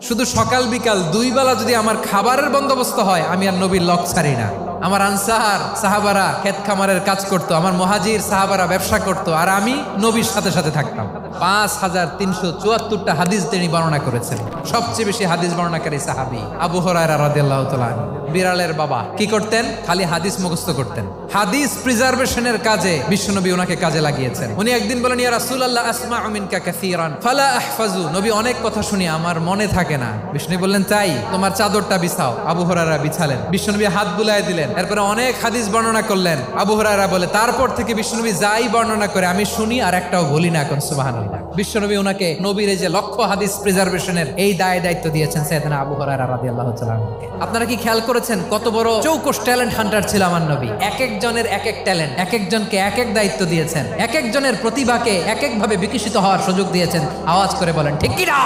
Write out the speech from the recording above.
শুধু সকাল বিকাল দুই বেলা যদি আমার খাবারের বন্দোবস্ত হয়, আমি আর নবীর লক ছাড়ি না। আমার আনসার সাহাবারা ক্ষেত খামারের কাজ করত, আমার মুহাজির সাহাবারা ব্যবসা করত, আর আমি নবীর সাথে সাথে থাকতাম। 5374টা হাদিস তিনি বর্ণনা করেছেন। সবচেয়ে বেশি হাদিস বর্ণনাকারী সাহাবী আবু হুরায়রা রাদিয়াল্লাহু তাআলা আনহু। বিড়ালের বাবা কি করতেন? খালি হাদিস মুখস্থ করতেন। হাদিস প্রিজার্ভেশনের কাজে বিশ্বনবী ওনাকে কাজে লাগিয়েছেন। উনি একদিন বলেন, ইয়া রাসূলুল্লাহ আসমাউ মিনকা কাসীরান ফালা আহফাজু। নবী, অনেক কথা শুনি, আমার মনে থাকে না। বিষ্ণু বললেন, তাই তোমার চাদরটা বিছাও। আবু হুরায়রা বিছালেন। বিশ্বনবী হাত বুলায় দিলেন। এরপরে অনেক হাদিস বর্ণনা করলেন। আবু হুরায়রা বলে, তারপর থেকে বিশ্বনবী যাই বর্ণনা করে আমি শুনি আর একটাও বলি না। এখন সুবহানাল্লাহ। বিশ্বনবী ওনাকে নবীর এই যে লক্ষ হাদিস প্রিজার্ভেশনের এই দায়িত্ব দিয়েছেন সাইয়েদনা আবু হুরায়রা রাদিয়াল্লাহু তাআলা আনহুকে। আপনারা কি খেয়াল করেছেন কত বড় চৌকস ট্যালেন্ট হান্টার ছিল আমার নবী? এক একজনের এক এক ট্যালেন্ট, এক একজনকে এক এক দায়িত্ব দিয়েছেন, এক একজনের প্রতিভাকে এক একভাবে বিকশিত হওয়ার সুযোগ দিয়েছেন। আওয়াজ করে বলেন ঠিক কি না?